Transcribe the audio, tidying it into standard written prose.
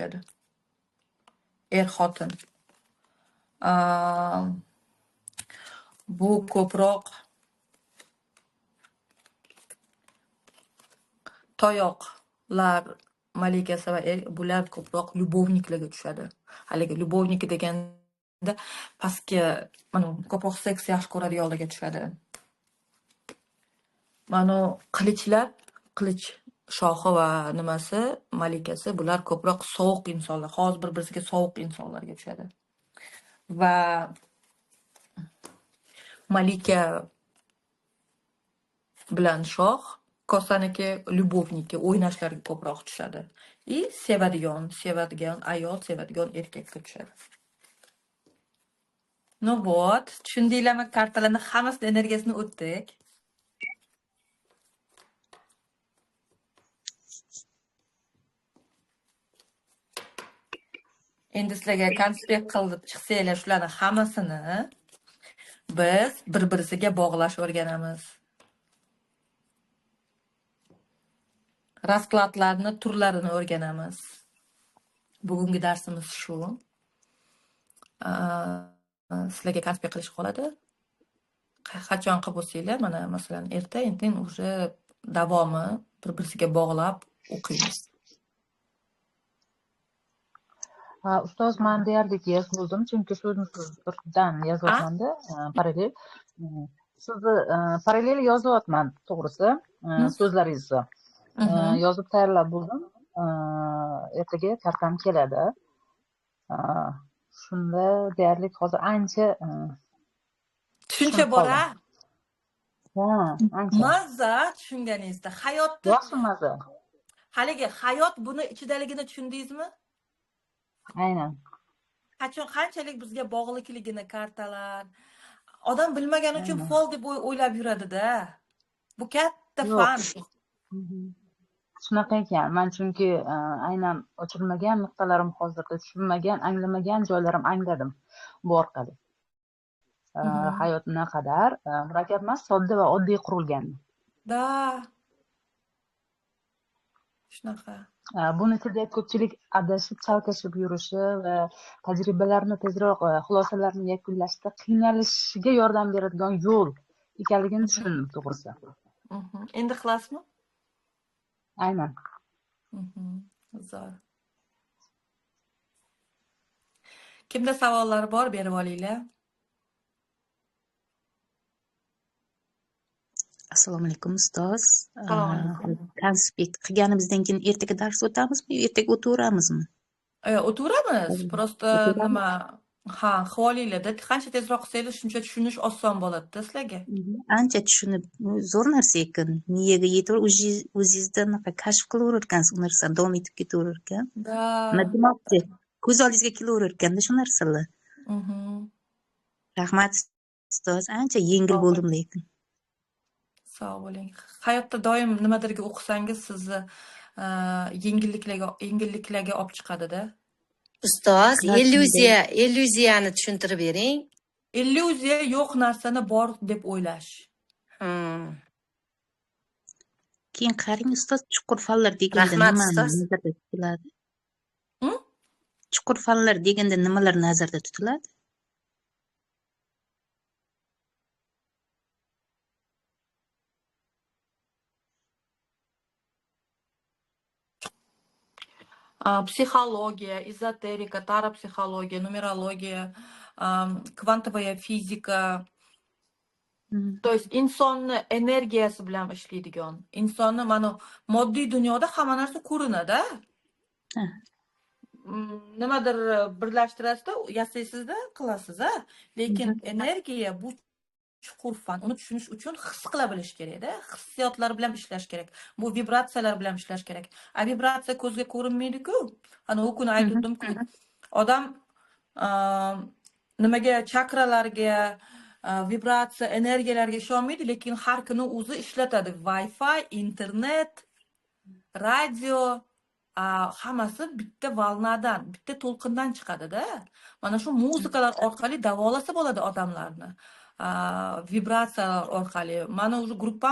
tushadi. Er-xotin. Bu ko'proq toyoqlar malikasi va bular ko'proq lyubovniklarga tushadi. Haligi lyubovniki deganda pastki mana ko'proq seks yaxshi ko'radiganlarga tushadi. Mana qilichlar, qilich shohi va nimasi, malikasi bular ko'proq sovuq insonlar, hozir bir-biriga sovuq insonlarga tushadi. Va malika bilan shoh kosaniki lyubovniki o'ynashlarga ko'proq tushadi. И sevadigan ayol, sevadigan erkakka tushadi. No вот, tushundinglarmi? Kartalarni hammasini energiyasini o'tdik. Endi sizlarga konspekt qilib chiqsanglar shularni hammasini biz bir-birisiga bog'lash o'rganamiz. Raskladlarni turlarini o'rganamiz. Bugungi darsimiz shu. Sizlarga konspekt qilish qoladi. Qachon qilib bo'lsanglar, mana masalan erta, endi уже davomi bir-birisiga bog'lab o'qiymiz. Ustoz, men deyarli yozdim, chunki so'zdan yozyapman-da, parallel. Sizni parallel yozyapman, to'g'risi, so'zlaringizni. Yozib tayyorlab bo'ldim. Ertaga kartam keladi. Shunda deyarli hozir ancha tushuncha bor-a? ancha. Mazza tushunganingizda hayotni Yaxshi mazza. haligi hayot buni ichidaligini tushundingizmi? Aynan. Qanchalik bizga bog'liqligini kartalar. Odam bilmagan uchun fol deb o'ylab yuradi-da. Bu katta fan. Shunaqa ekan. Men chunki aynan ochilmagan nuqtalarim hozirda tushunmagan, anglamagan joylarim angladim bu orqali. Hayot naqadar murakkab emas, sodda va oddiy qurilgan. Da. Shunaqa. Buni ichida ko'pchilik adashib, chalkashib yurishi va tajribalarni tezroq xulosalarni yakunlashda qiynalishiga yordam beradigan yo'l ekanligini tushundim, to'g'risi. Endi qilasizmi? Aynan. Zo'r. Kimda savollar bor, berib olinglar. Assalomu alaykum ustoz. Assalomu alaykum. Konspekt qilganimizdan keyin ertaga dars o'tamizmi yo ertaga o'tiramizmi? O'tiramiz. Prosta nima, qilib olinglar-da. Qancha tezroq qilsangiz, shuncha tushunish oson bo'ladi-da sizlarga. Ancha tushunib, zo'r narsa ekan. Miyaga yetib, o'zingizda kashf qilaverar ekansiz, u narsani davom etib ketaverar ekan. Nima demoqchi? Ko'z oldingizga kelaverar ekanda shu narsalar. Rahmat ustoz, ancha yengil bo'ldim lekin. Sog' bo'ling. Hayotda doim nimadirga o'qisangiz sizni yengilliklarga olib chiqadi-da. Ustoz, illyuziyani tushuntirib bering. Illyuziya yo'q narsani bor deb o'ylash. Keyin qarang ustoz, chuqur fanlar deganda nimalar nazarda tutiladi? Chuqur fanlar deganda nimalar nazarda tutiladi? Psixologiya, ezoterika, parapsixologiya, numerologiya, kvantovaya fizika. То есть insonni energiyasi bilan ishlaydigan. Insonni mana moddiy dunyoda hamma narsa ko'rinadi. Nimadir birlashtirasizda, yasaysizda, qilasiz-a. Lekin energiya bu chuqur fan. Uni tushunish uchun his qila bilish kerak-da. Hissiyotlar bilan ishlash kerak. Bu vibratsiyalar bilan ishlash kerak. Vibratsiya ko'zga ko'rinmaydi-ku. Ana u kuni aytdim-ku. Odam nimaga chakralarga, vibratsiya, energiyalarga ishonmaydi, lekin har kuni o'zi ishlatadi. Wi-Fi, internet, radio, hammasi bitta valnadan, bitta to'lqindan chiqadi-da. Mana shu muzikalar orqali davolasa bo'ladi odamlarni. Vibratsiyalar orqali. Mana o'sha gruppam